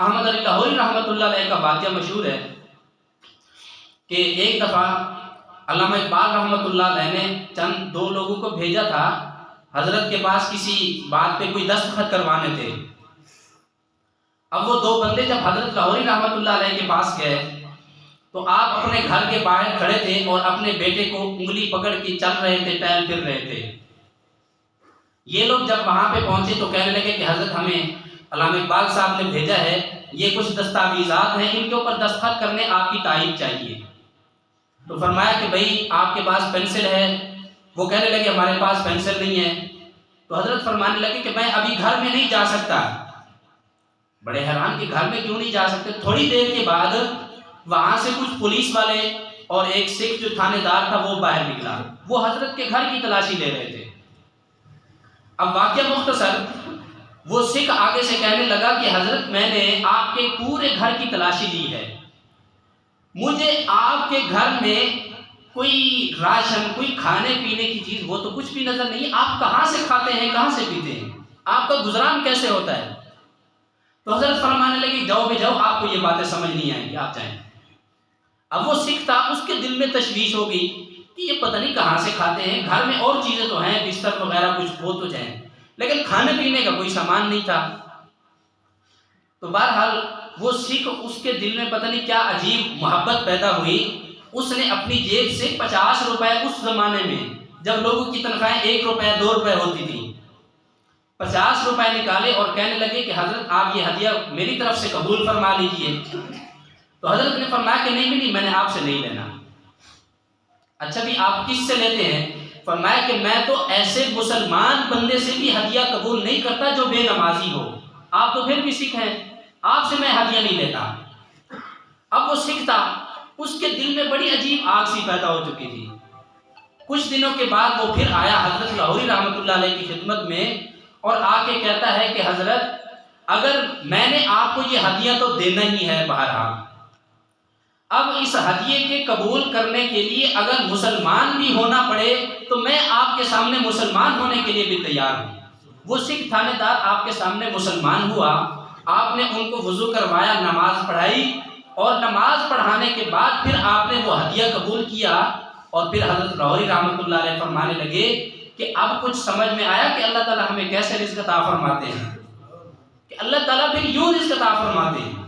احمد علی لاہوری رحمۃ اللہ علیہ کا واقعہ مشہور ہے کہ ایک دفعہ علامہ اقبال رحمۃ اللہ علیہ نے چند دو لوگوں کو بھیجا تھا حضرت کے پاس کسی بات پہ کوئی دستخط کروانے تھے۔ اب وہ دو بندے جب حضرت لاہوری رحمۃ اللہ علیہ کے پاس گئے تو آپ اپنے گھر کے باہر کھڑے تھے اور اپنے بیٹے کو انگلی پکڑ کے چل رہے تھے، ٹہل پھر رہے تھے۔ یہ لوگ جب وہاں پہ پہنچے تو کہنے لگے کہ حضرت ہمیں علامہ اقبال صاحب نے بھیجا ہے، یہ کچھ دستاویزات ہیں، ان کے اوپر دستخط کرنے آپ کی تائید چاہیے۔ تو فرمایا کہ بھئی آپ کے پاس پینسل ہے؟ وہ کہنے لگے ہمارے پاس پینسل نہیں ہے۔ تو حضرت فرمانے لگے کہ میں ابھی گھر میں نہیں جا سکتا۔ بڑے حیران کہ گھر میں کیوں نہیں جا سکتے؟ تھوڑی دیر کے بعد وہاں سے کچھ پولیس والے اور ایک سکھ جو تھانے دار تھا وہ باہر نکلا، وہ حضرت کے گھر کی تلاشی لے رہے تھے۔ اب واقعہ مختصر، وہ سکھ آگے سے کہنے لگا کہ حضرت میں نے آپ کے پورے گھر کی تلاشی لی ہے، مجھے آپ کے گھر میں کوئی راشن، کوئی کھانے پینے کی چیز وہ تو کچھ بھی نظر نہیں، آپ کہاں سے کھاتے ہیں، کہاں سے پیتے ہیں، آپ کا گزران کیسے ہوتا ہے؟ تو حضرت فرمانے لگے جاؤ بے جاؤ، آپ کو یہ باتیں سمجھ نہیں آئیں گی، آپ جائیں۔ اب وہ سکھ تھا، اس کے دل میں تشویش ہو گئی کہ یہ پتہ نہیں کہاں سے کھاتے ہیں، گھر میں اور چیزیں تو ہیں، بستر وغیرہ کچھ ہو تو جائیں، لیکن کھانے پینے کا کوئی سامان نہیں تھا۔ تو بہرحال وہ سکھ، اس کے دل میں پتہ نہیں کیا عجیب محبت پیدا ہوئی، اس نے اپنی جیب سے 50 روپے، اس زمانے میں جب لوگوں کی تنخواہیں 1 روپے 2 روپے ہوتی تھی، 50 روپے نکالے اور کہنے لگے کہ حضرت آپ یہ ہدیہ میری طرف سے قبول فرما لیجئے۔ تو حضرت نے فرمایا کہ نہیں میں نے آپ سے نہیں لینا۔ اچھا بھی آپ کس سے لیتے ہیں؟ فرمایا کہ میں تو ایسے مسلمان بندے سے بھی ہدیہ قبول نہیں کرتا جو بے نمازی ہو، آپ تو پھر بھی سکھ ہیں، آپ سے میں ہدیہ نہیں لیتا۔ اب وہ سکھ تھا، اس کے دل میں بڑی عجیب آگ سی پیدا ہو چکی تھی۔ کچھ دنوں کے بعد وہ پھر آیا حضرت لاہوری رحمۃ اللہ علیہ کی خدمت میں اور آ کے کہتا ہے کہ حضرت اگر میں نے آپ کو یہ ہدیہ تو دینا ہی ہے بہرحال، اب اس ہدیے کے قبول کرنے کے لیے اگر مسلمان بھی ہونا پڑے تو میں آپ کے سامنے مسلمان ہونے کے لیے بھی تیار ہوں۔ وہ سکھ تھانے دار آپ کے سامنے مسلمان ہوا، آپ نے ان کو وضو کروایا، نماز پڑھائی، اور نماز پڑھانے کے بعد پھر آپ نے وہ ہدیہ قبول کیا، اور پھر حضرت لاہوری رحمۃ اللہ علیہ فرمانے لگے کہ اب کچھ سمجھ میں آیا کہ اللہ تعالیٰ ہمیں کیسے رزق عطا فرماتے ہیں، کہ اللہ تعالیٰ پھر یوں رزق عطا فرماتے ہیں